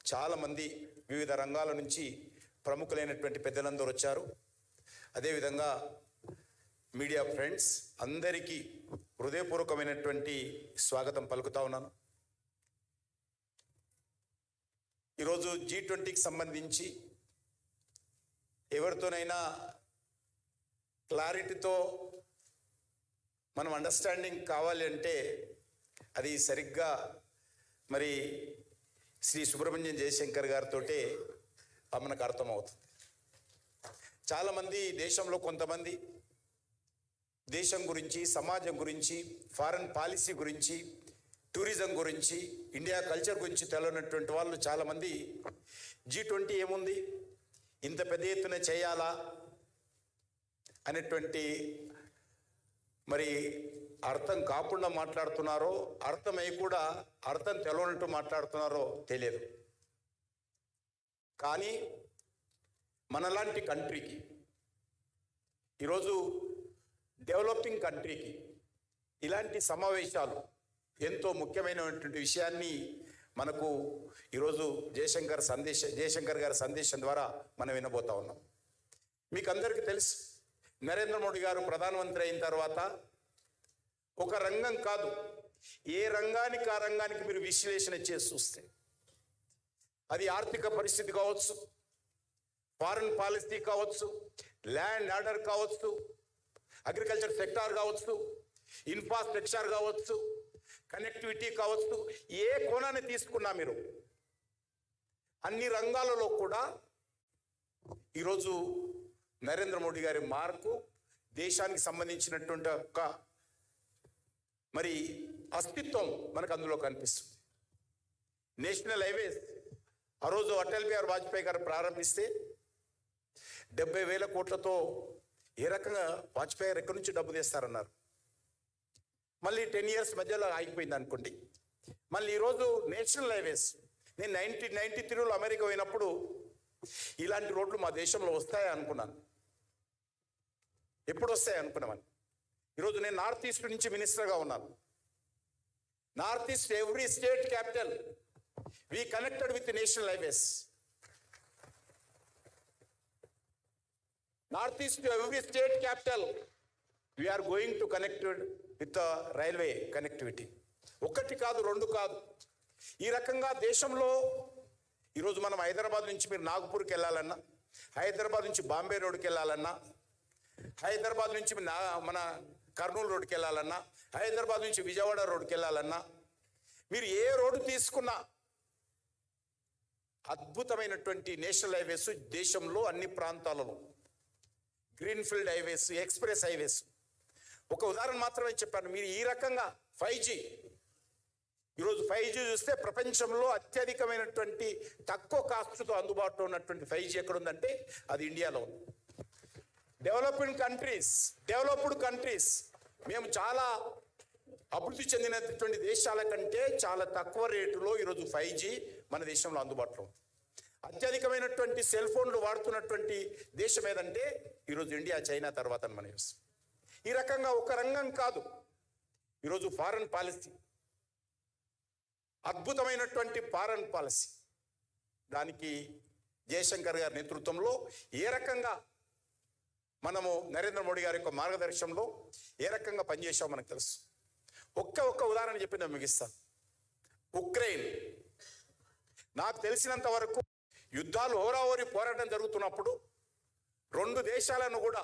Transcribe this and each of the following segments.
చాలామంది వివిధ రంగాల నుంచి ప్రముఖులైనటువంటి పెద్దలందరూ వచ్చారు. అదేవిధంగా మీడియా ఫ్రెండ్స్ అందరికీ హృదయపూర్వకమైనటువంటి స్వాగతం పలుకుతా ఉన్నాను. ఈరోజు G20కి సంబంధించి ఎవరితోనైనా క్లారిటీతో మనం అండర్స్టాండింగ్ కావాలి అంటే అది సరిగ్గా మరి శ్రీ సుబ్రహ్మణ్యం జయశంకర్ గారితో మనకు అర్థమవుతుంది. చాలామంది దేశంలో కొంతమంది దేశం గురించి, సమాజం గురించి, ఫారెన్ పాలసీ గురించి, టూరిజం గురించి, ఇండియా కల్చర్ గురించి తెలియనటువంటి వాళ్ళు చాలామంది G20 ఏముంది, ఇంత పెద్ద ఎత్తున చేయాలా అనేటువంటి మరి అర్థం కాకుండా మాట్లాడుతున్నారో, అర్థమై కూడా అర్థం తెలవనట్టు మాట్లాడుతున్నారో తెలియదు. కానీ మనలాంటి కంట్రీకి, ఈరోజు డెవలపింగ్ కంట్రీకి ఇలాంటి సమావేశాలు ఎంతో ముఖ్యమైనటువంటి విషయాన్ని మనకు ఈరోజు జయశంకర్ గారి సందేశం ద్వారా మనం వినబోతా ఉన్నాం. మీకు అందరికీ తెలుసు, నరేంద్ర మోడీ గారు ప్రధానమంత్రి అయిన తర్వాత ఒక రంగం కాదు, ఏ రంగానికి ఆ రంగానికి మీరు విశ్లేషణ చేసి చూస్తే అది ఆర్థిక పరిస్థితి కావచ్చు, ఫారెన్ పాలసీ కావచ్చు, ల్యాండ్ ఆర్డర్ కావచ్చు, అగ్రికల్చర్ సెక్టార్ కావచ్చు, ఇన్ఫ్రాస్ట్రక్చర్ కావచ్చు, కనెక్టివిటీ కావచ్చు, ఏ కోణాన్ని తీసుకున్నా మీరు అన్ని రంగాలలో కూడా ఈరోజు నరేంద్ర మోడీ గారి మార్కు దేశానికి సంబంధించినటువంటి ఒక మరి అస్తిత్వం మనకు అందులో కనిపిస్తుంది. నేషనల్ హైవేస్ ఆ రోజు అటల్ బిహారీ వాజ్పేయి గారు ప్రారంభిస్తే 70,000 కోట్లతో ఏ రకంగా వాజ్పేయి గారు ఎక్కడి నుంచి డబ్బు తెస్తారన్నారు. మళ్ళీ 10 years మధ్యలో ఆగిపోయింది అనుకోండి. మళ్ళీ ఈరోజు నేషనల్ హైవేస్, నేను 1993లో అమెరికా పోయినప్పుడు ఇలాంటి రోడ్లు మా దేశంలో వస్తాయా అనుకున్నాను. ఎప్పుడు వస్తాయి అనుకున్నామని. ఈరోజు నేను నార్త్ ఈస్ట్ నుంచి మినిస్టర్గా ఉన్నాను. North east every state capital we connected with the national highways. Northeast to every state capital we are going to connect with the railway connectivity. ఒకటి కాదు, రెండు కాదు, ఈ రకంగా దేశంలో ఈరోజు మనం హైదరాబాద్ నుంచి మీరు నాగపూర్కి వెళ్ళాలన్నా, హైదరాబాద్ నుంచి బాంబే రోడ్కి వెళ్ళాలన్నా, హైదరాబాద్ నుంచి మన కర్నూలు రోడ్కి వెళ్ళాలన్నా, హైదరాబాద్ నుంచి విజయవాడ రోడ్కి వెళ్ళాలన్నా, మీరు ఏ రోడ్డు తీసుకున్నా అద్భుతమైనటువంటి నేషనల్ హైవేస్ దేశంలో అన్ని ప్రాంతాలలో, గ్రీన్ఫీల్డ్ హైవేస్, ఎక్స్ప్రెస్ హైవేస్. ఒక ఉదాహరణ మాత్రమే చెప్పాను. మీరు ఈ రకంగా 5G, ఈరోజు 5G చూస్తే ప్రపంచంలో అత్యధికమైనటువంటి తక్కువ కాస్ట్తో అందుబాటులో ఉన్నటువంటి 5G ఎక్కడుందంటే అది ఇండియాలో ఉంది. డెవలప్డ్ కంట్రీస్ మేము చాలా అభివృద్ధి చెందినటువంటి దేశాల కంటే చాలా తక్కువ రేటులో ఈరోజు 5G మన దేశంలో అందుబాటులో ఉంది. అత్యధికమైనటువంటి సెల్ ఫోన్లు వాడుతున్నటువంటి దేశం ఏదంటే ఈరోజు ఇండియా, చైనా తర్వాత మనం చూస్తాం. ఈ రకంగా ఒక రంగం కాదు, ఈరోజు ఫారెన్ పాలసీ, అద్భుతమైనటువంటి ఫారెన్ పాలసీ, దానికి జయశంకర్ గారి నేతృత్వంలో ఏ రకంగా మనము నరేంద్ర మోడీ గారి యొక్క మార్గదర్శనంలో ఏ రకంగా పనిచేసామో మనకు తెలుసు. ఒక్క ఉదాహరణ చెప్పి నేను ముగిస్తాను. ఉక్రెయిన్, నాకు తెలిసినంత వరకు యుద్ధాలు హోరాహోరీ పోరాటం జరుగుతున్నప్పుడు 2 దేశాలను కూడా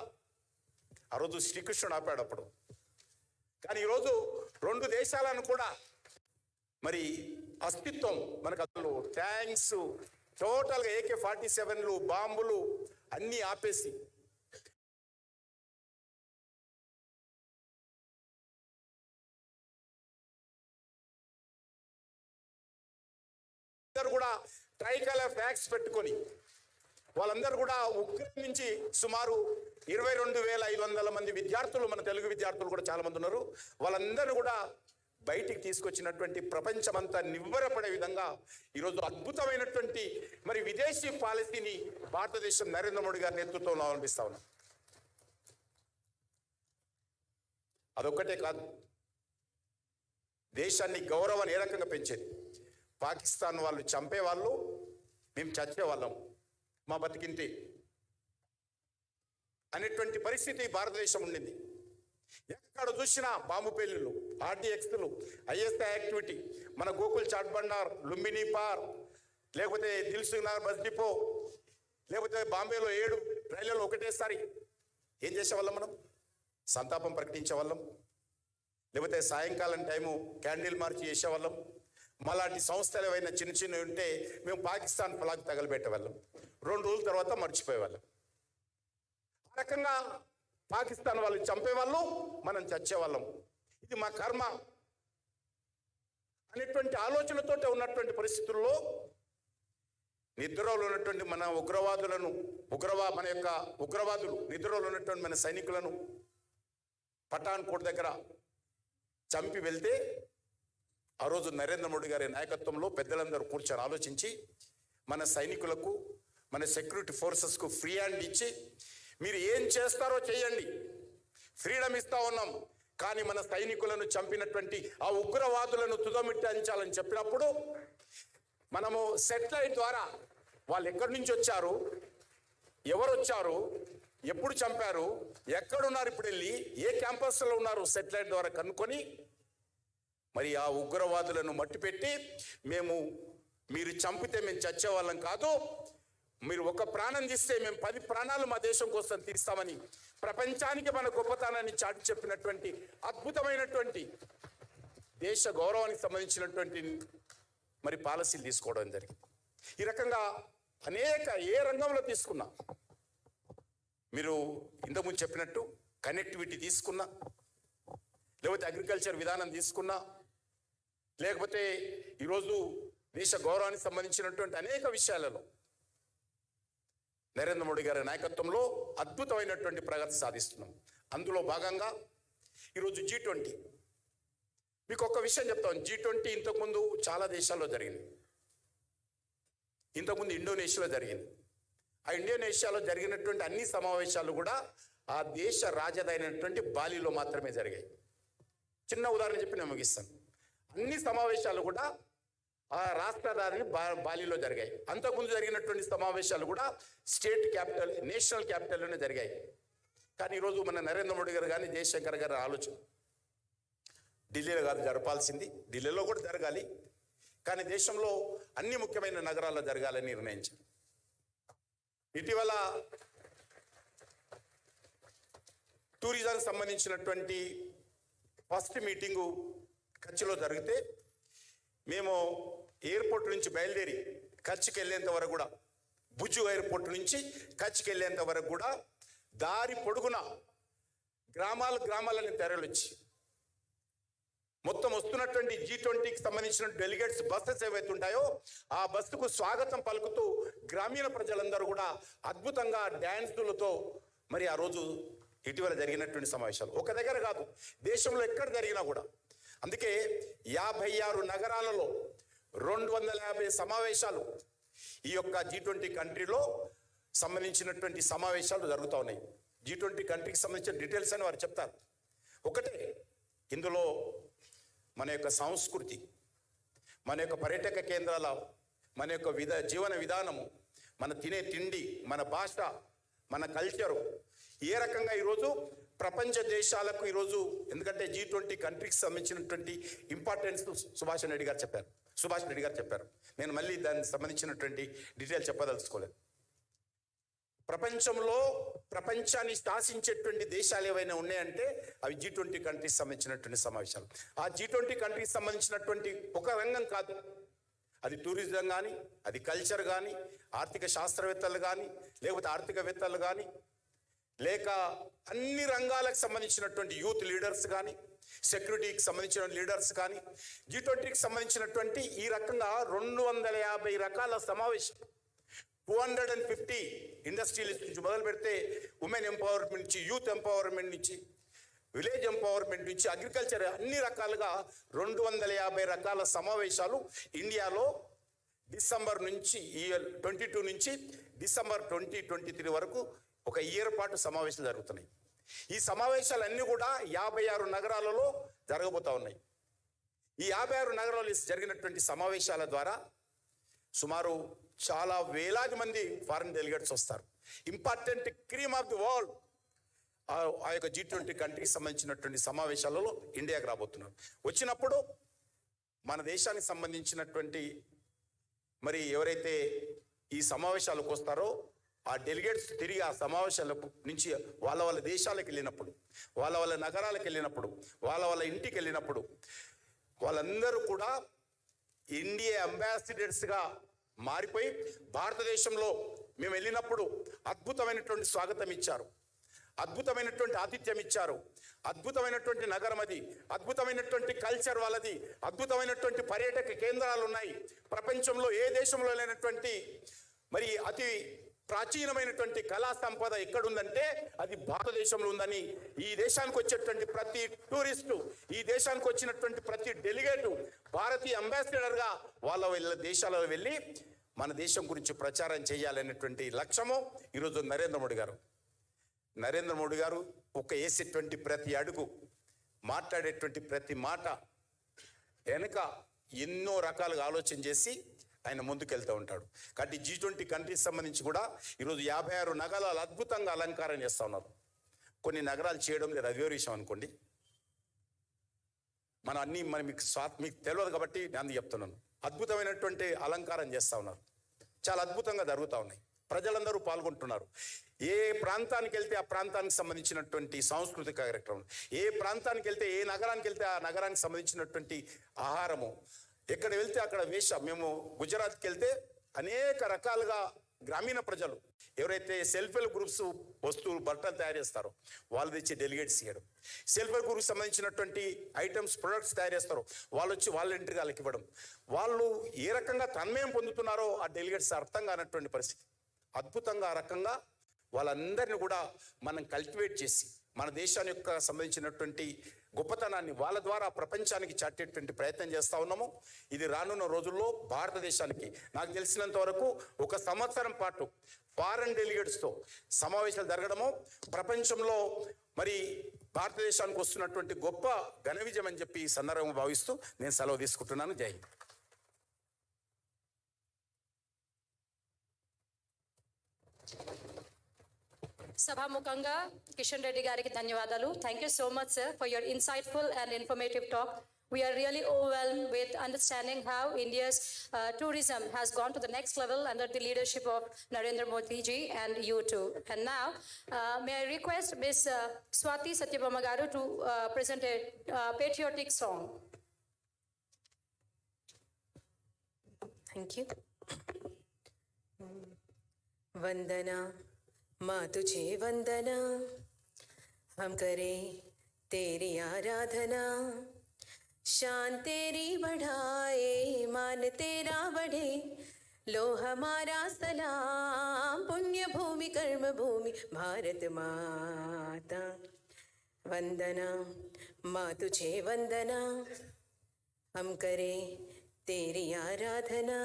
ఆ రోజు శ్రీకృష్ణుడు ఆపాడు అప్పుడు. కానీ ఈరోజు 2 దేశాలను కూడా మరి అస్తిత్వం మనకు అసలు ట్యాంక్స్, టోటల్గా AK-47లు, బాంబులు అన్నీ ఆపేసి కూడా ట్రైకలర్ ఫ్లాగ్స్ పెట్టుకొని వాళ్ళందరూ కూడా ఉక్రెయిన్ నుంచి సుమారు 22,500 మంది విద్యార్థులు, మన తెలుగు విద్యార్థులు కూడా చాలా మంది ఉన్నారు, వాళ్ళందరూ కూడా బయటికి తీసుకొచ్చినటువంటి ప్రపంచమంతా నివ్వెరపడే విధంగా ఈరోజు అద్భుతమైనటువంటి మరి విదేశీ పాలసీని భారతదేశం నరేంద్ర మోడీ గారి నేతృత్వంలో అవలంబిస్తా ఉన్నాం. అదొక్కటే కాదు, దేశాన్ని గౌరవాన్ని ఏ రకంగా పెంచేది. పాకిస్తాన్ వాళ్ళు చంపేవాళ్ళు, మేము చచ్చేవాళ్ళం, మా బతికింతే అనేటువంటి పరిస్థితి భారతదేశం ఉండింది. ఎక్కడ చూసినా బాంబు పేలుళ్ళు, ఆర్డీఎక్స్లు, ఐఎస్ఐ యాక్టివిటీ, మన గోకుల్ చాట్ బండార్, లుంబిని పార్, లేకపోతే దిల్సుఖ్నగర్ బస్ డిపో, లేకపోతే బాంబేలో 7 రైళ్లలో ఒకటేసారి. ఏం చేసేవాళ్ళం మనం? సంతాపం ప్రకటించేవాళ్ళం, లేకపోతే సాయంకాలం టైము క్యాండిల్ మార్చి చేసేవాళ్ళం. మాలాంటి సంస్థలు ఏవైనా చిన్న చిన్నవి ఉంటే మేము పాకిస్తాన్ ఫలాగ్ తగలబెట్టేవాళ్ళం. 2 రోజుల తర్వాత మర్చిపోయేవాళ్ళం. ఆ రకంగా పాకిస్తాన్ వాళ్ళు చంపేవాళ్ళు, మనం చచ్చేవాళ్ళం. ఇది మా కర్మ అనేటువంటి ఆలోచనతో ఉన్నటువంటి పరిస్థితుల్లో నిద్రలో ఉన్నటువంటి మన ఉగ్రవాదులను, మన యొక్క ఉగ్రవాదులు నిద్రలో ఉన్నటువంటి మన సైనికులను పఠాన్ కోట్ దగ్గర చంపి వెళ్తే, ఆ రోజు నరేంద్ర మోడీ గారి నాయకత్వంలో పెద్దలందరూ కూర్చొని ఆలోచించి మన సైనికులకు, మన సెక్యూరిటీ ఫోర్సెస్కు ఫ్రీ హ్యాండ్ ఇచ్చి, మీరు ఏం చేస్తారో చేయండి, ఫ్రీడమ్ ఇస్తా ఉన్నాం, కానీ మన సైనికులను చంపినటువంటి ఆ ఉగ్రవాదులను తుదమిట్టించాలని చెప్పినప్పుడు మనము సెటిలైట్ ద్వారా వాళ్ళు ఎక్కడి నుంచి వచ్చారు, ఎవరు వచ్చారు, ఎప్పుడు చంపారు, ఎక్కడున్నారు, ఇప్పుడు వెళ్ళి ఏ క్యాంపస్లో ఉన్నారు, సెటిలైట్ ద్వారా కనుక్కొని మరి ఆ ఉగ్రవాదులను మట్టిపెట్టి, మీరు చంపితే మేము చచ్చేవాళ్ళం కాదు, మీరు ఒక ప్రాణం తీస్తే మేము 10 ప్రాణాలు మా దేశం కోసం తీస్తామని ప్రపంచానికి మన గొప్పతనాన్ని చాటి చెప్పినటువంటి అద్భుతమైనటువంటి దేశ గౌరవానికి సంబంధించినటువంటి మరి పాలసీలు తీసుకోవడం జరిగింది. ఈ రకంగా అనేక ఏ రంగంలో తీసుకున్నా, మీరు ఇంతకుముందు చెప్పినట్టు కనెక్టివిటీ తీసుకున్నా, లేకపోతే అగ్రికల్చర్ విధానం తీసుకున్నా, లేకపోతే ఈరోజు దేశ గౌరవానికి సంబంధించినటువంటి అనేక విషయాలలో నరేంద్ర మోడీ గారి నాయకత్వంలో అద్భుతమైనటువంటి ప్రగతి సాధిస్తున్నాం. అందులో భాగంగా ఈరోజు G20, మీకు ఒక్క విషయం చెప్తాను. G20 ఇంతకుముందు చాలా దేశాల్లో జరిగింది. ఇంతకుముందు ఇండోనేషియాలో జరిగింది. ఆ ఇండోనేషియాలో జరిగినటువంటి అన్ని సమావేశాలు కూడా ఆ దేశ రాజధాని బాలిలో మాత్రమే జరిగాయి. చిన్న ఉదాహరణ చెప్పి నేను ముగిస్తాను. అన్ని సమావేశాలు కూడా ఆ రాష్ట్రధాని బాలిలో జరిగాయి. అంతకుముందు జరిగినటువంటి సమావేశాలు కూడా స్టేట్ క్యాపిటల్, నేషనల్ క్యాపిటల్లోనే జరిగాయి. కానీ ఈరోజు మన నరేంద్ర మోడీ గారు కానీ జయశంకర్ గారి ఆలోచన ఢిల్లీలో కాదు జరపాల్సింది, ఢిల్లీలో కూడా జరగాలి, కానీ దేశంలో అన్ని ముఖ్యమైన నగరాల్లో జరగాలని నిర్ణయించారు. ఇటీవల టూరిజానికి సంబంధించినటువంటి ఫస్ట్ మీటింగు కచ్లో జరిగితే, మేము ఎయిర్పోర్ట్ నుంచి బయలుదేరి కచ్కి వెళ్ళేంత వరకు కూడా, భుజ్ ఎయిర్పోర్ట్ నుంచి కచ్కి వెళ్ళేంత వరకు కూడా దారి పొడుగున గ్రామాలని తెరలొచ్చి మొత్తం వస్తున్నటువంటి G20కి సంబంధించిన డెలిగేట్స్ బస్సెస్ ఏవైతే ఉంటాయో ఆ బస్సుకు స్వాగతం పలుకుతూ గ్రామీణ ప్రజలందరూ కూడా అద్భుతంగా డ్యాన్సులతో మరి ఆ రోజు ఇటీవల జరిగినటువంటి సమావేశాలు ఒక దగ్గర కాదు, దేశంలో ఎక్కడ జరిగినా కూడా. అందుకే 56 నగరాలలో 250 సమావేశాలు ఈ యొక్క G20 కంట్రీలో సంబంధించినటువంటి సమావేశాలు జరుగుతూ ఉన్నాయి. G20 కంట్రీకి సంబంధించిన డీటెయిల్స్ అని వారు చెప్తారు. ఒకటే, ఇందులో మన యొక్క సంస్కృతి, మన యొక్క పర్యాటక కేంద్రాల, మన యొక్క జీవన విధానము, మన తినే తిండి, మన భాష, మన కల్చరు ఏ రకంగా ఈరోజు ప్రపంచ దేశాలకు ఈరోజు, ఎందుకంటే G20 కంట్రీకి సంబంధించినటువంటి ఇంపార్టెన్స్ సుభాష్ రెడ్డి గారు చెప్పారు. నేను మళ్ళీ దానికి సంబంధించినటువంటి డీటెయిల్ చెప్పదలుచుకోలేదు. ప్రపంచాన్ని శాసించేటువంటి దేశాలు ఏవైనా ఉన్నాయంటే అవి G20 కంట్రీకి సంబంధించినటువంటి సమావేశాలు. ఆ G20 కంట్రీకి సంబంధించినటువంటి ఒక రంగం కాదు, అది టూరిజం కానీ, అది కల్చర్ కానీ, ఆర్థిక శాస్త్రవేత్తలు కానీ, లేకపోతే ఆర్థికవేత్తలు కానీ, లేక అన్ని రంగాలకు సంబంధించినటువంటి యూత్ లీడర్స్ కానీ, సెక్యూరిటీకి సంబంధించిన లీడర్స్ కానీ, G20కి సంబంధించినటువంటి ఈ రకంగా 250 రకాల సమావేశం, 250 ఇండస్ట్రియలిస్ట్ నుంచి మొదలు పెడితే ఉమెన్ ఎంపవర్మెంట్ నుంచి, యూత్ ఎంపవర్మెంట్ నుంచి, విలేజ్ ఎంపవర్మెంట్ నుంచి, అగ్రికల్చర్, అన్ని రకాలుగా 250 రకాల సమావేశాలు ఇండియాలో డిసెంబర్ నుంచి 22 నుంచి డిసెంబర్ 2023 వరకు ఒక ఇయర్ పాటు సమావేశాలు జరుగుతున్నాయి. ఈ సమావేశాలన్నీ కూడా 56 నగరాలలో జరగబోతా ఉన్నాయి. ఈ 56 నగరాల్లో జరిగినటువంటి సమావేశాల ద్వారా సుమారు చాలా వేలాది మంది ఫారిన్ డెలిగేట్స్ వస్తారు. Important cream of the world ఆ యొక్క G20 కంట్రీకి సంబంధించినటువంటి సమావేశాలలో ఇండియాకి రాబోతున్నారు. వచ్చినప్పుడు మన దేశానికి సంబంధించినటువంటి మరి ఎవరైతే ఈ సమావేశాలకు వస్తారో ఆ డెలిగేట్స్ తిరిగి ఆ సమావేశాల నుంచి వాళ్ళ దేశాలకు వెళ్ళినప్పుడు, వాళ్ళ నగరాలకు వెళ్ళినప్పుడు, వాళ్ళ ఇంటికి వెళ్ళినప్పుడు వాళ్ళందరూ కూడా ఇండియా అంబాసిడర్స్గా మారిపోయి భారతదేశంలో మేము వెళ్ళినప్పుడు అద్భుతమైనటువంటి స్వాగతం ఇచ్చారు, అద్భుతమైనటువంటి ఆతిథ్యం ఇచ్చారు, అద్భుతమైనటువంటి నగరం అది, అద్భుతమైనటువంటి కల్చర్ వాళ్ళది, అద్భుతమైనటువంటి పర్యాటక కేంద్రాలు ఉన్నాయి. ప్రపంచంలో ఏ దేశంలో లేనటువంటి మరి అతి ప్రాచీనమైనటువంటి కళా సంపద ఎక్కడుందంటే అది భారతదేశంలో ఉందని ఈ దేశానికి వచ్చేటువంటి ప్రతి టూరిస్టు, ఈ దేశానికి వచ్చినటువంటి ప్రతి డెలిగేటు భారతీయ అంబాసిడర్గా వాళ్ళ దేశాలలో వెళ్ళి మన దేశం గురించి ప్రచారం చేయాలనేటువంటి లక్ష్యము ఈరోజు నరేంద్ర మోడీ గారు ఒక వేసేటువంటి ప్రతి అడుగు, మాట్లాడేటువంటి ప్రతి మాట వెనుక ఎన్నో రకాలుగా ఆలోచన చేసి ఆయన ముందుకెళ్తూ ఉంటాడు. కాబట్టి G20 కంట్రీస్ సంబంధించి కూడా ఈరోజు 56 నగరాలు అద్భుతంగా అలంకారం చేస్తూ ఉన్నారు. కొన్ని నగరాలు చేయడం లేదు, అది వేరే విషయం అనుకోండి. మీకు తెలియదు కాబట్టి నేను చెప్తున్నాను. అద్భుతమైనటువంటి అలంకారం చేస్తూ ఉన్నారు, చాలా అద్భుతంగా జరుగుతూ ఉన్నాయి, ప్రజలందరూ పాల్గొంటున్నారు. ఏ ప్రాంతానికి వెళ్తే ఆ ప్రాంతానికి సంబంధించినటువంటి సాంస్కృతిక కార్యక్రమం, ఏ ప్రాంతానికి వెళ్తే ఏ నగరానికి వెళ్తే ఆ నగరానికి సంబంధించినటువంటి ఆహారము, ఎక్కడ వెళ్తే అక్కడ మేము గుజరాత్కి వెళ్తే అనేక రకాలుగా గ్రామీణ ప్రజలు ఎవరైతే సెల్ఫ్ హెల్ప్ గ్రూప్స్ వస్తువులు బట్టలు తయారు చేస్తారో వాళ్ళు తెచ్చి డెలిగేట్స్ ఇవ్వడం, సెల్ఫ్ హెల్ప్ గ్రూప్కి సంబంధించినటువంటి ఐటమ్స్ ప్రొడక్ట్స్ తయారు చేస్తారో వాళ్ళు వచ్చి వాలంటీర్గా వాళ్ళకి ఇవ్వడం, వాళ్ళు ఏ రకంగా తన్మయం పొందుతున్నారో ఆ డెలిగేట్స్ అర్థం కానటువంటి పరిస్థితి. అద్భుతంగా ఆ రకంగా వాళ్ళందరినీ కూడా మనం కల్టివేట్ చేసి మన దేశాన్ని యొక్క సంబంధించినటువంటి గొప్పతనాన్ని వాళ్ళ ద్వారా ప్రపంచానికి చాటేటువంటి ప్రయత్నం చేస్తూ ఉన్నాము. ఇది రానున్న రోజుల్లో భారతదేశానికి నాకు తెలిసినంత వరకు 1 సంవత్సరం పాటు ఫారెన్ డెలిగేట్స్తో సమావేశాలు జరగడము ప్రపంచంలో మరి భారతదేశానికి వస్తున్నటువంటి గొప్ప ఘన విజయం అని చెప్పి ఈ సందర్భంగా భావిస్తూ నేను సెలవు తీసుకుంటున్నాను. జై హింద్. సభాముఖంగా కిషన్ రెడ్డి గారికి ధన్యవాదాలు. Thank you so much, sir, for your insightful and informative talk. We are really overwhelmed with understanding how India's tourism has gone to the next level under the leadership of Narendra Modi ji and you too. And now, may I request Ms. Swati Satyabama garu to present a patriotic song. Thank you. Vandana माँ तुझे वंदना, हम करें तेरी आराधना, शान तेरी बढ़ाए, मान तेरा बढ़े, लो हमारा सलाम, पुण्य भूमि कर्म भूमि भारत माता। वंदना माँ तुझे वंदना, हम करें तेरी आराधना,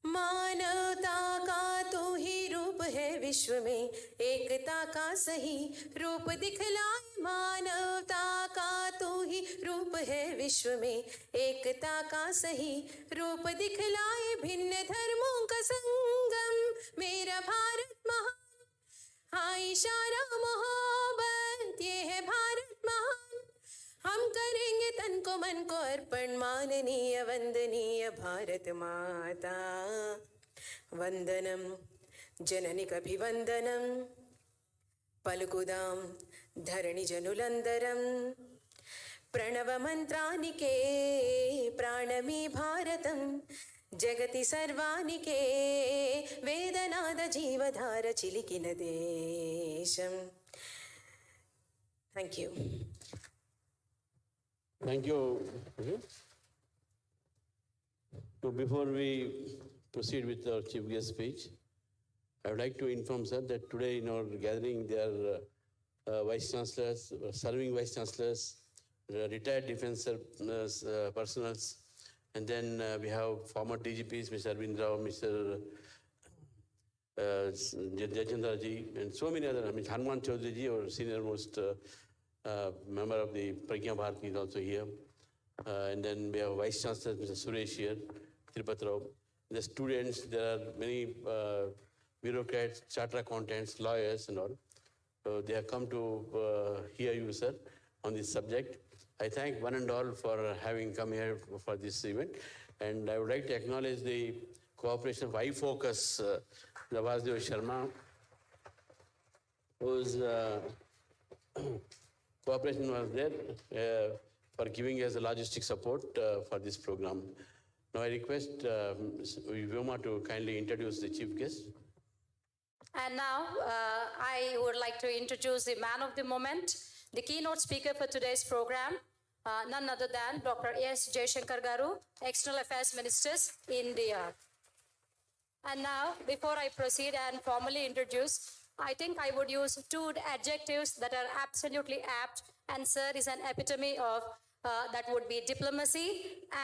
मानवता का तू ही रूप है विश्व में, एकता का सही रूप दिखलाए, मानवता का तू ही रूप है विश्व में, एकता का सही रूप दिखलाए, भिन्न धर्मों का संगम मेरा भारत महान, हाँ इशारा मोहब्बत ये है भारत महान, हम करेंगे तन को मन को अर्पण, माननीय वंदनीय भारत माता। वंदनम जननी कभिवंदनम, पलकुदाम धरणि जनुलंदरम, प्रणव मंत्रानिके प्राणमी भारतम, जगति सर्वानिके वेदनाद जीवधार चिलिकिन Desam. Thank you. Thank you. So before we proceed with our chief guest speech, I would like to inform sir that today in our gathering there are vice chancellors, serving vice chancellors, retired defense personals, and then we have former DGPs, Mr. Arvind Rao, Mr. Jaishankar ji, and so many other. I mean, Hanuman Chaudhary ji, our senior most member of the Pragya Bharati is also here. And then we have Vice Chancellor, Mr. Suresh here, Tirupati Rao. the students, there are many bureaucrats, chartered accountants, lawyers and all. So they have come to hear you, sir, on this subject. I thank one and all for having come here for this event. And I would like to acknowledge the cooperation of iFocus, Navasdev Sharma, whose cooperation was there for giving us the logistic support for this program. Now I request Vyoma to kindly introduce the chief guest. And now I would like to introduce the man of the moment, the keynote speaker for today's program, none other than Dr. S. Jaishankar Garu, External Affairs Ministers, India. And now, before I proceed and formally introduce, I think I would use two adjectives that are absolutely apt, and sir is an epitome of that would be diplomacy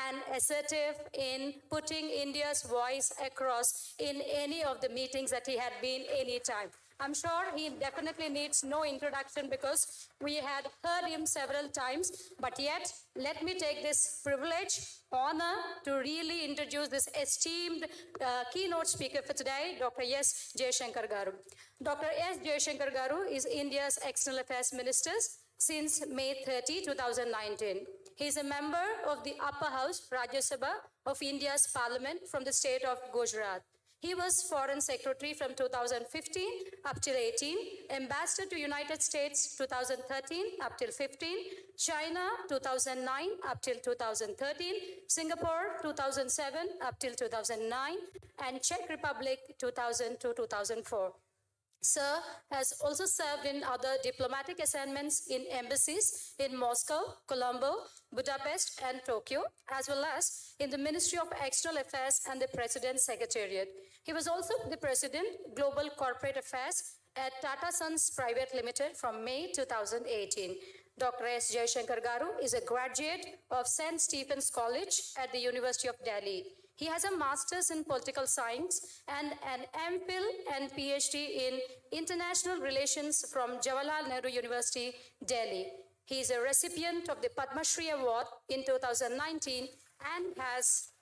and assertive in putting India's voice across in any of the meetings that he had been any time. I'm sure he definitely needs no introduction because we had heard him several times, but yet let me take this privilege, honor to really introduce this esteemed keynote speaker for today, Dr. S. Jaishankar Garu. Dr. S. Jaishankar Garu is India's External Affairs Minister since May 30, 2019. He is a member of the Upper House, Rajya Sabha of India's Parliament from the state of Gujarat. He was Foreign Secretary from 2015 up till 18, Ambassador to United States 2013 up till 15, China 2009 up till 2013, Singapore 2007 up till 2009, and Czech Republic 2000 to 2004. Sir has also served in other diplomatic assignments in embassies in Moscow, Colombo, Budapest, and Tokyo, as well as in the Ministry of External Affairs and the President's Secretariat. He was also the President, Global Corporate Affairs at Tata Sons Private Limited from May 2018. Dr. S. Jaishankar Garu is a graduate of St. Stephen's College at the University of Delhi. He has a master's in political science and an MPhil and PhD in international relations from Jawaharlal Nehru University, Delhi. He is a recipient of the Padma Shri Award in 2019 and has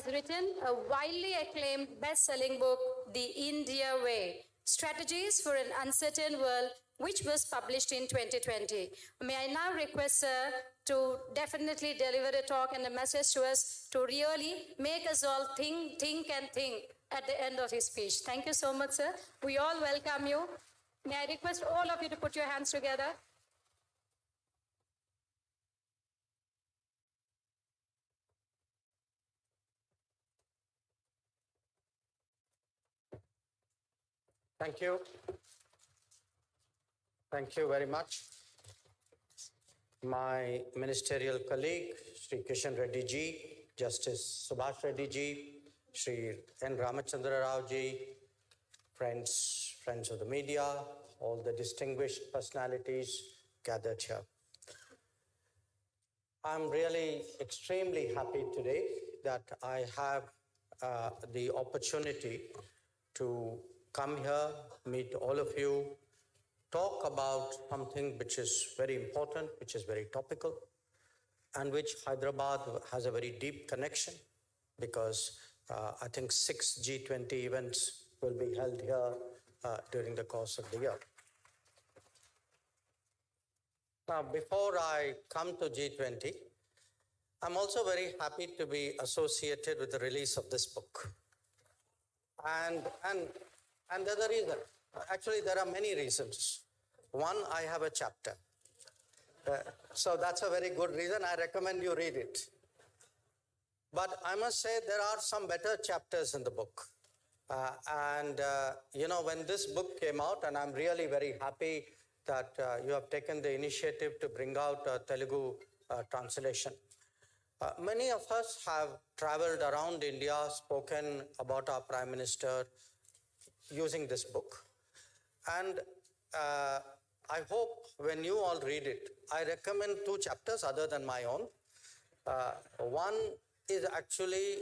written a widely acclaimed best-selling book, The India Way, Strategies for an Uncertain World, which was published in 2020. May I now request Sir to definitely deliver a talk and a message to us to really make us all think at the end of his speech. Thank you so much, sir. We all welcome you. May I request all of you to put your hands together. Thank you. Thank you very much. My ministerial colleague, Sri Kishan Reddy ji, Justice Subhash Reddy ji, Sri N. Ramachandra Rao ji, friends of the media, all the distinguished personalities gathered here. I'm really extremely happy today that I have the opportunity to come here, meet all of you, talk about something which is very important, which is very topical, and which Hyderabad has a very deep connection because I think 6 G20 events will be held here during the course of the year. Now, before I come to G20, I'm also very happy to be associated with the release of this book. And there's a reason. Actually, there are many reasons. One, I have a chapter. So that's a very good reason. I recommend you read it. But I must say there are some better chapters in the book. You know, when this book came out, and I'm really very happy that you have taken the initiative to bring out a Telugu translation. Many of us have traveled around India, spoken about our Prime Minister using this book. And I hope when you all read it, I recommend 2 chapters other than my own. One is actually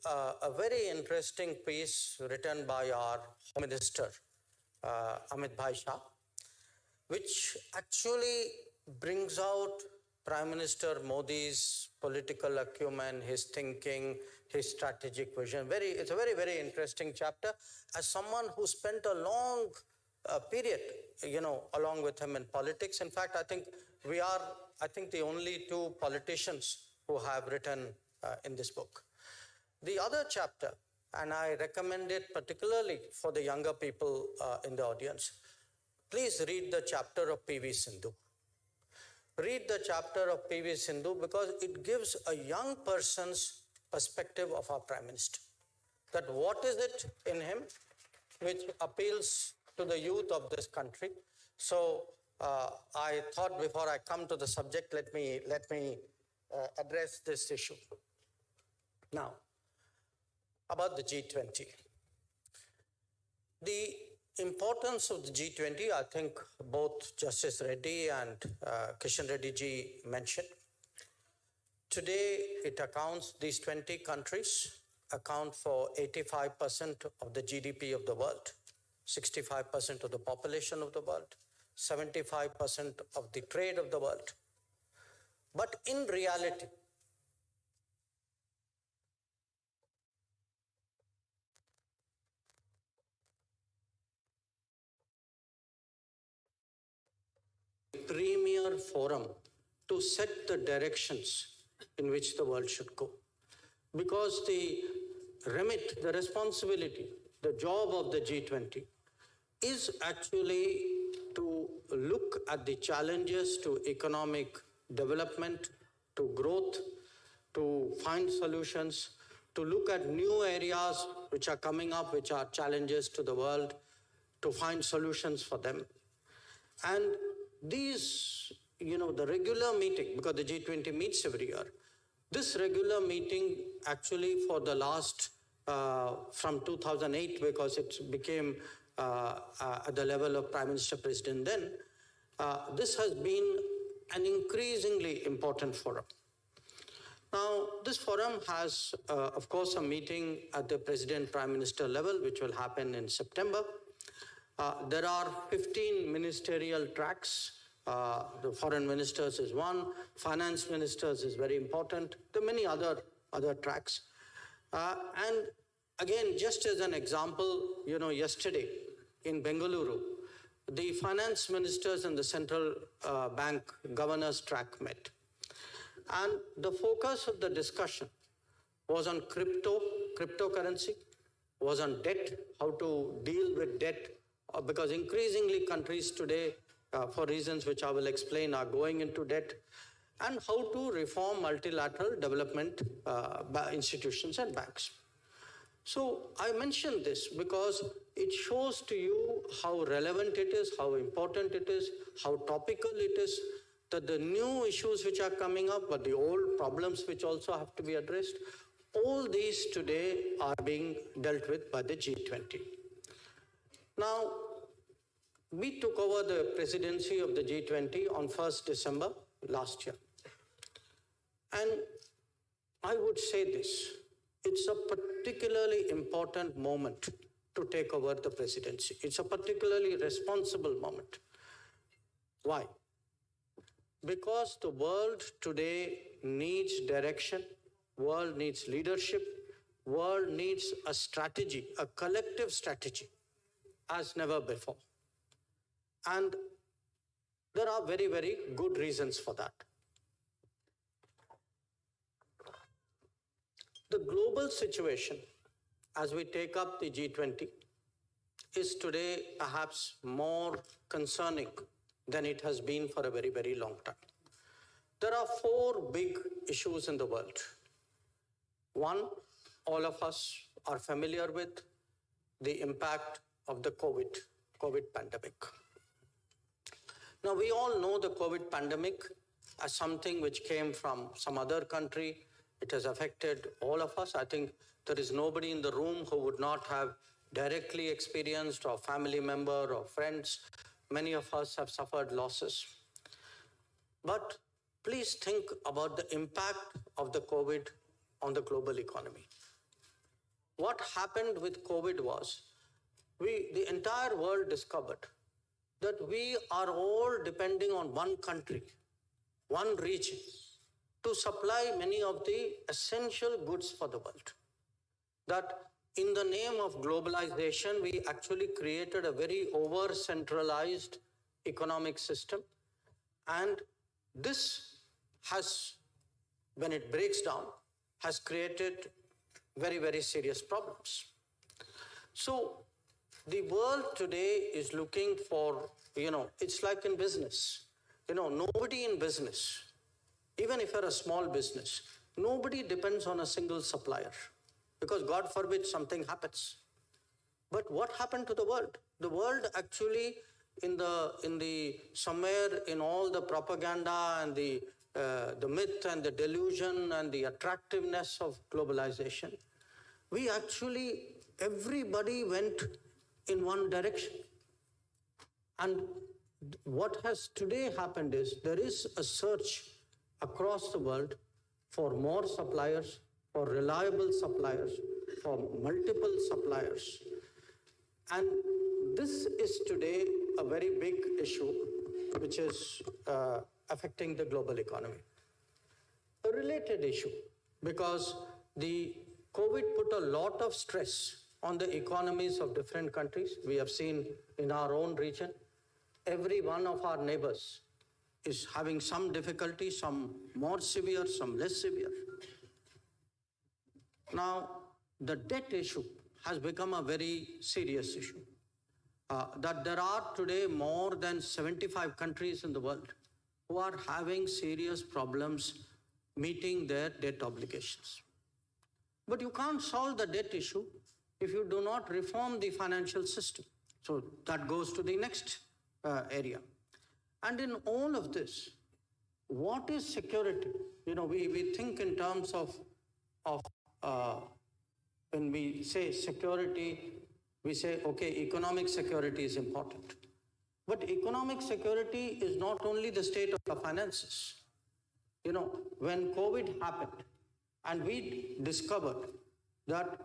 a very interesting piece written by our Home Minister, Amit Bhai Shah, which actually brings out Prime Minister Modi's political acumen, his thinking, his strategic vision. It's a very, very interesting chapter. As someone who spent a long period, along with him in politics. In fact, I think we are, the only two politicians who have written in this book. The other chapter, and I recommend it particularly for the younger people in the audience, please read the chapter of P.V. Sindhu. Read the chapter of P.V. Sindhu because it gives a young person's perspective of our Prime Minister. That what is it in him which appeals to the youth of this country. So I thought before I come to the subject, let me address this issue. Now, about the G20. The importance of the G20, I think both Justice Reddy and Kishan Reddy ji mentioned. Today, these 20 countries account for 85% of the GDP of the world, 65% of the population of the world, 75% of the trade of the world. But in reality, premier forum to set the directions in which the world should go. Because the remit, the responsibility, the job of the G20 is actually to look at the challenges to economic development, to growth, to find solutions, to look at new areas which are coming up, which are challenges to the world, to find solutions for them. And these, the regular meeting, because the G20 meets every year, this regular meeting actually for the last, from 2008, because it became at the level of Prime Minister President then, this has been an increasingly important forum. Now, this forum has, of course, a meeting at the President Prime Minister level, which will happen in September. There are 15 ministerial tracks. The foreign ministers is one, finance ministers is very important. There are many other tracks. And again, just as an example, yesterday in Bengaluru, the finance ministers and the central bank governors track met. And the focus of the discussion was on cryptocurrency, was on debt, how to deal with debt, because increasingly countries today, for reasons which I will explain, are going into debt, and how to reform multilateral development institutions and banks. So I mention this because it shows to you how relevant it is, how important it is, how topical it is, that the new issues which are coming up, but the old problems which also have to be addressed, all these today are being dealt with by the G20. Now, we took over the presidency of the G20 on 1st December last year. And I would say this, it's a particularly important moment to take over the presidency. It's a particularly responsible moment. Why? Because the world today needs direction, world needs leadership, world needs a strategy, a collective strategy, as never before. And there are very, very good reasons for that. The global situation, as we take up the G20, is today perhaps more concerning than it has been for a very, very long time. There are 4 big issues in the world. One, all of us are familiar with the impact of the COVID pandemic. Now, we all know the COVID pandemic as something which came from some other country. It has affected all of us. I think there is nobody in the room who would not have directly experienced, or family member or friends. Many of us have suffered losses. But please think about the impact of the COVID on the global economy. What happened with COVID was, the entire world discovered that we are all depending on one country, one region to supply many of the essential goods for the world. That in the name of globalization, we actually created a very over-centralized economic system. And this has, when it breaks down, has created very, very serious problems. So the world today is looking for, it's like in business. Nobody in business, even if you're a small business, nobody depends on a single supplier, because God forbid something happens. But what happened to the world? The world actually, somewhere in all the propaganda and the myth and the delusion and the attractiveness of globalization, everybody went in one direction. And what has today happened is there is a search across the world for more suppliers, for reliable suppliers, for multiple suppliers. And this is today a very big issue which is affecting the global economy. A related issue, because the COVID put a lot of stress on the economies of different countries. We have seen in our own region, every one of our neighbors is having some difficulty, some more severe, some less severe. Now, the debt issue has become a very serious issue. That there are today more than 75 countries in the world who are having serious problems meeting their debt obligations. But you can't solve the debt issue if you do not reform the financial system. So that goes to the next area. And in all of this, what is security? We think in terms of when we say security, we say, okay, economic security is important. But economic security is not only the state of the finances. When COVID happened, and we discovered that,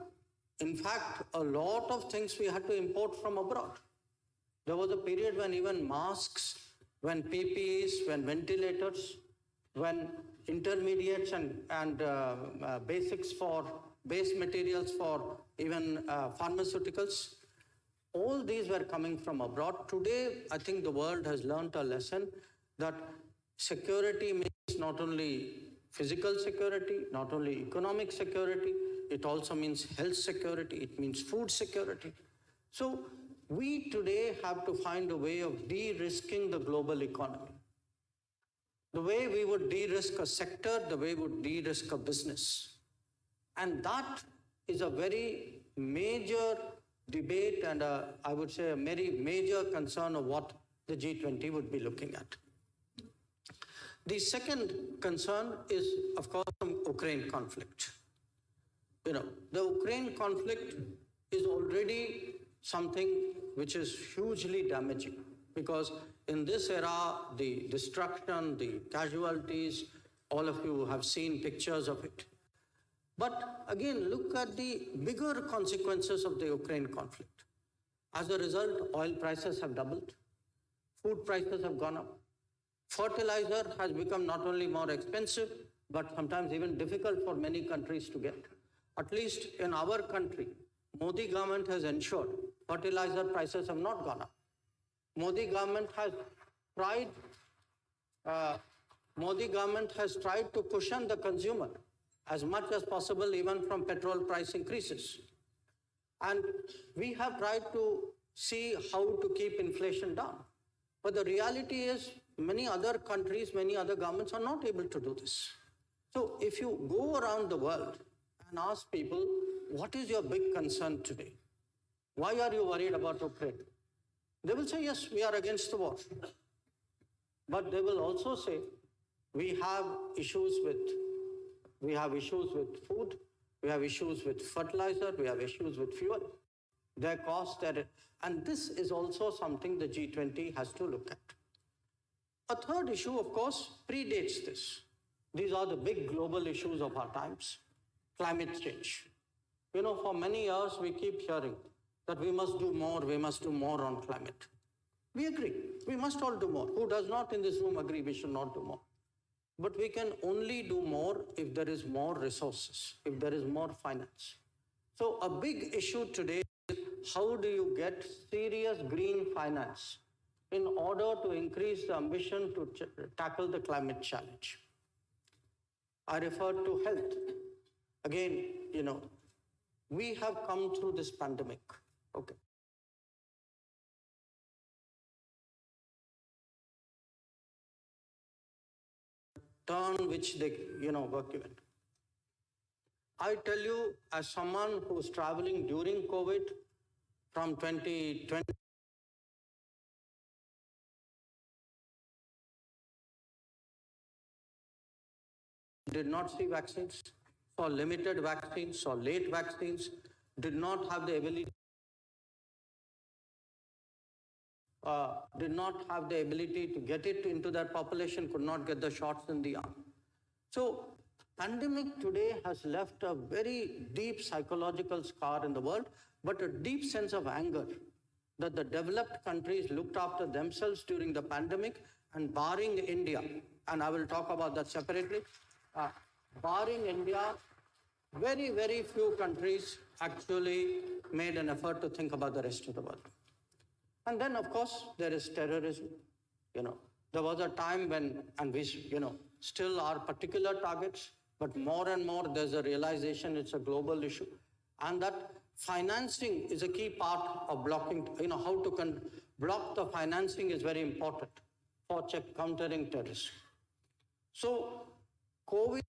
in fact, a lot of things we had to import from abroad. There was a period when even masks, when PPEs, when ventilators, when intermediates and basics for base materials for even pharmaceuticals, all these were coming from abroad. Today, I think the world has learned a lesson that security means not only physical security, not only economic security, it also means health security, it means food security. So we today have to find a way of de-risking the global economy. The way we would de-risk a sector, the way we would de-risk a business. And that is a very major debate and I would say a very major concern of what the G20 would be looking at. The second concern is, of course, the Ukraine conflict. The Ukraine conflict is already something which is hugely damaging, because in this era, the destruction, the casualties, all of you have seen pictures of it. But again, look at the bigger consequences of the Ukraine conflict. As a result, oil prices have doubled, food prices have gone up, fertilizer has become not only more expensive, but sometimes even difficult for many countries to get. At least in our country, Modi government has ensured fertilizer prices have not gone up. Modi government has tried to cushion the consumer as much as possible, even from petrol price increases. And we have tried to see how to keep inflation down. But the reality is many other countries, many other governments are not able to do this. So if you go around the world and ask people, what is your big concern today? Why are you worried about Ukraine? They will say, yes, we are against the war. But they will also say, we have issues with food, we have issues with fertilizer, we have issues with fuel. Their costs, and this is also something the G20 has to look at. A third issue, of course, predates this. These are the big global issues of our times. Climate change. For many years, we keep hearing that we must do more on climate. We agree, we must all do more. Who does not in this room agree we should not do more? but we can only do more if there is more resources, if there is more finance. So a big issue today is how do you get serious green finance in order to increase the ambition to tackle the climate challenge. I referred to health. Again, we have come through this pandemic, okay? Turn which they, were given. I tell you, as someone who's traveling during COVID from 2020, did not see vaccines, saw limited vaccines, saw late vaccines, did not have the ability to get it into their population, could not get the shots in the arm. So pandemic today has left a very deep psychological scar in the world, but a deep sense of anger that the developed countries looked after themselves during the pandemic, and barring India, and I will talk about that separately, barring India, very, very few countries actually made an effort to think about the rest of the world. And then, of course, there is terrorism. There was a time when, and we, still are particular targets, but more and more there's a realization it's a global issue. And that financing is a key part of blocking, how to block the financing is very important for countering terrorism. So, COVID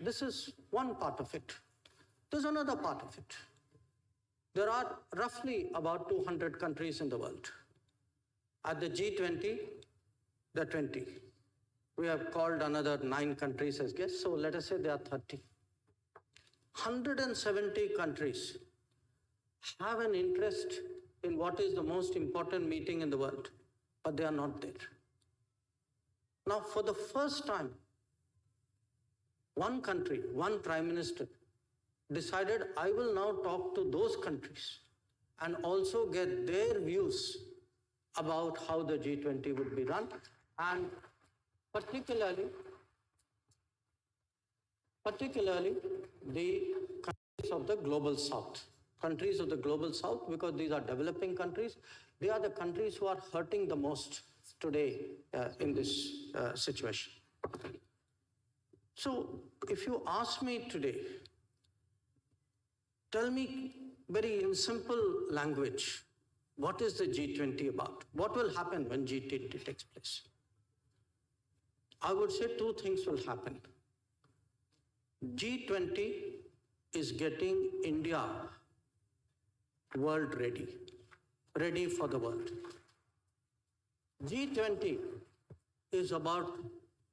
this is one part of it. There's another part of it. There are roughly about 200 countries in the world. At the G20, the 20. We have called another 9 countries as guests, so let us say there are 30. 170 countries have an interest in what is the most important meeting in the world, but they are not there. Now, for the first time, one country, one prime minister decided, I will now talk to those countries and also get their views about how the G20 would be run, and particularly the countries of the global south. Countries of the global south, because these are developing countries, they are the countries who are hurting the most today in this situation. So if you ask me today, tell me very in simple language, what is the G20 about? What will happen when G20 takes place? I would say 2 things will happen. G20 is getting India world ready for the world. G20 is about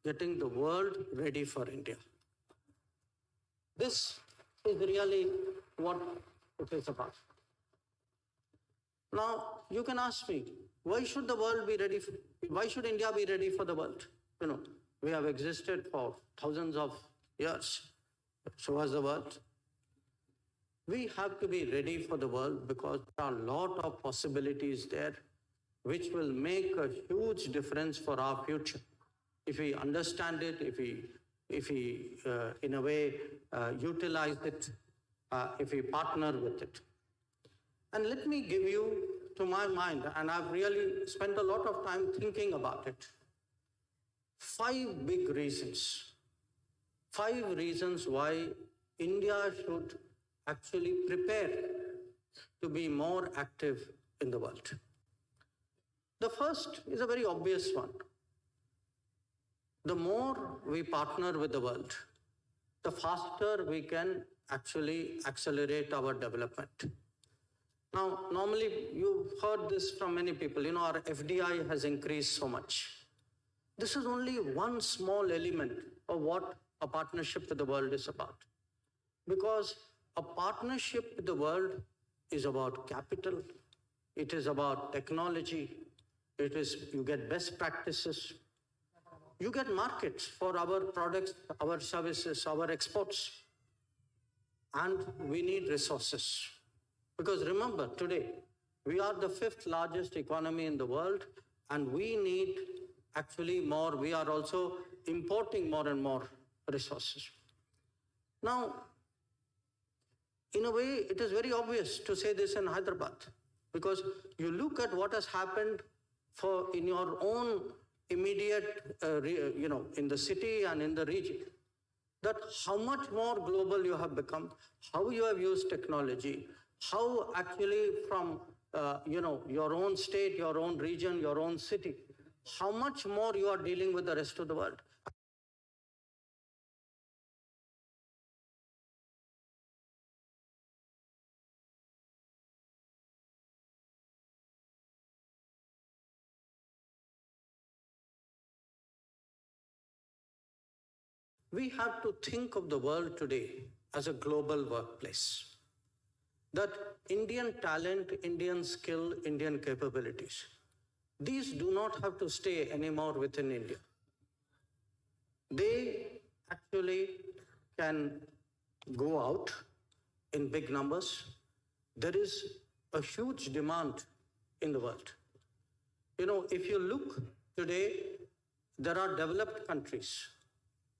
getting the world ready for India. This is really what it is about. Now, you can ask me, why should the world be ready? Why should India be ready for the world? You know, we have existed for thousands of years. So has the world. We have to be ready for the world because there are a lot of possibilities there which will make a huge difference for our future. If we understand it, if we in a way utilize it, if we partner with it. And let me give you, to my mind, and I've really spent a lot of time thinking about it, 5 big reasons. 5 reasons why India should actually prepare to be more active in the world. The first is a very obvious one. The more we partner with the world, the faster we can actually accelerate our development. Now, normally you've heard this from many people, our FDI has increased so much. This is only one small element of what a partnership with the world is about. Because a partnership with the world is about capital, it is about technology, you get best practices, you get markets for our products, our services, our exports, and we need resources. Because remember, today, we are the 5th largest economy in the world, and we need actually more. We are also importing more and more resources. Now, in a way, it is very obvious to say this in Hyderabad, because you look at what has happened in your own immediate, in the city and in the region, that how much more global you have become, how you have used technology, how actually from, your own state, your own region, your own city, how much more you are dealing with the rest of the world. We have to think of the world today as a global workplace. That Indian talent, Indian skill, Indian capabilities, these do not have to stay anymore within India. They actually can go out in big numbers. There is a huge demand in the world. If you look today, there are developed countries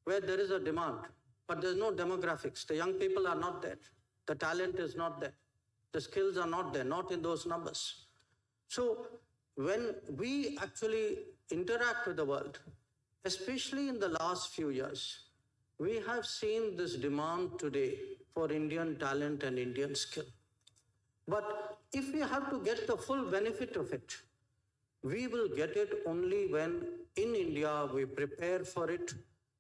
where there is a demand, but there's no demographics. The young people are not there. The talent is not there. The skills are not there, not in those numbers. So when we actually interact with the world, especially in the last few years, we have seen this demand today for Indian talent and Indian skill. But if we have to get the full benefit of it, we will get it only when in India we prepare for it,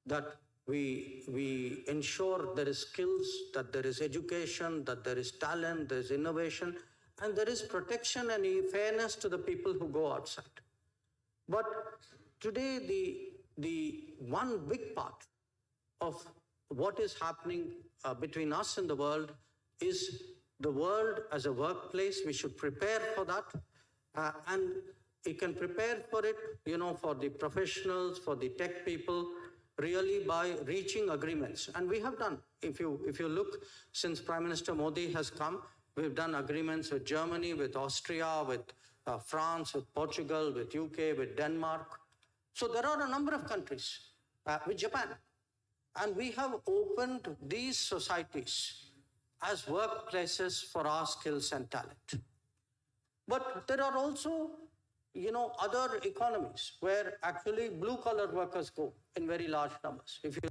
that we ensure there is skills, that there is education, that there is talent, there is innovation, and there is protection and fairness to the people who go outside. But today, the one big part of what is happening between us and the world is the world as a workplace. We should prepare for that. And you can prepare for it, for the professionals, for the tech people, really by reaching agreements. And we have done. If you look, since Prime Minister Modi has come, we've done agreements with Germany, with Austria, with France, with Portugal, with UK, with Denmark. So there are a number of countries, with Japan. And we have opened these societies as workplaces for our skills and talent. But there are also, other economies where actually blue-collar workers go in very large numbers. If you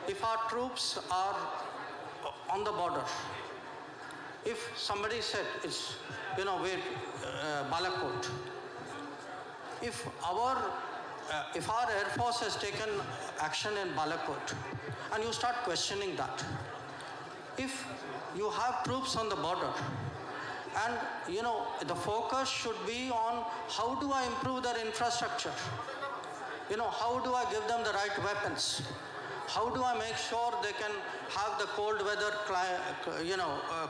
if our troops are on the border, if somebody said it's, Balakot, if our Air Force has taken action in Balakot, and you start questioning that, if you have troops on the border, and the focus should be on how do I improve their infrastructure? How do I give them the right weapons? How do I make sure they can have the cold weather,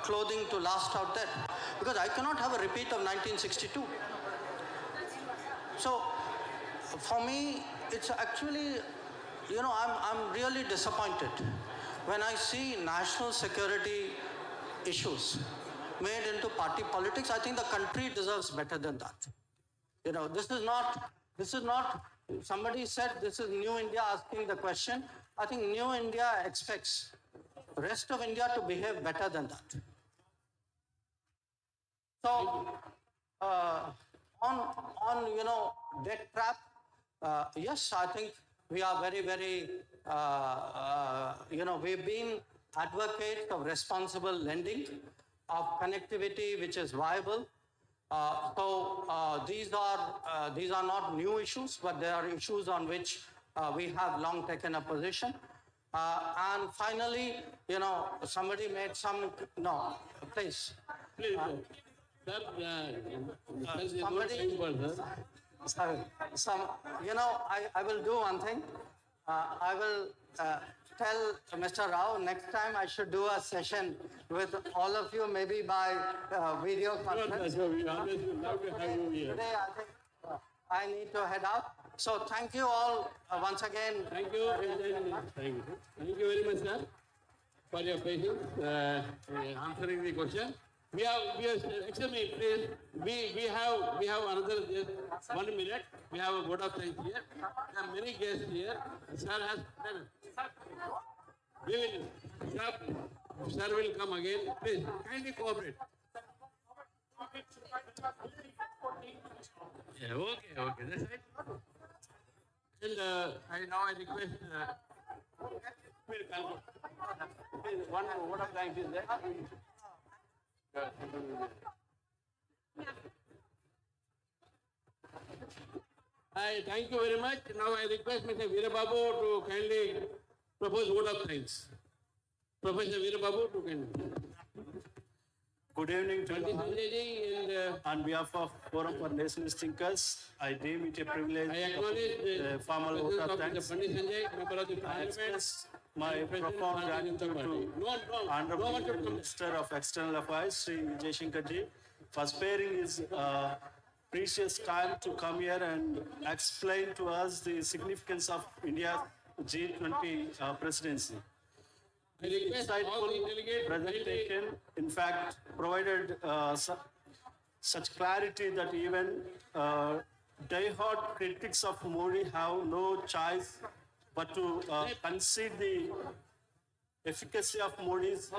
clothing to last out there? Because I cannot have a repeat of 1962. So, for me, it's actually, I'm really disappointed when I see national security issues made into party politics. I think the country deserves better than that. This is not, somebody said this is New India asking the question. I think New India expects the rest of India to behave better than that. So, on debt trap, yes, I think we are very, very, we've been advocates of responsible lending, of connectivity which is viable. These are not new issues, but they are issues on which we have long taken a position. And finally, somebody made some, no, please. Please, sir, Somebody, sorry, I will do one thing. I will tell Mr. Rao next time I should do a session with all of you, maybe by video conference. we always love to have you here. Today, I think I need to head out. So thank you all once again. Thank you. Thank you. Thank you very much, sir, for your patience answering the question. We have, excuse me, please. We have another 1 minute. We have a board of thanks here. There are many guests here. Sir has. We will. Sir will come again. Please kindly cooperate. Yeah. Okay. That's right. And now I request. One vote of thanks is there. I thank you very much. Now I request Mr. Veerababu to kindly propose vote of thanks. Professor Veerababu to kindly. Good evening to Pandit you all. Sanjay ji and On behalf of Forum for Nationalist Thinkers, I deem it a privilege I acknowledge the formal vote presence of of Mr. thanks. Pandit Sanjay, member of the I parliament. express my President profound Bharatiya gratitude Janata Party. to No Honorable one should come. Minister of External Affairs, Sri Jaishankar ji, for sparing his precious time to come here and explain to us the significance of India's G20 presidency. I request all the Insightful delegates kindly. presentation, in fact, provided such clarity that even die-hard critics of Modi have no choice but to concede the efficacy of Modi's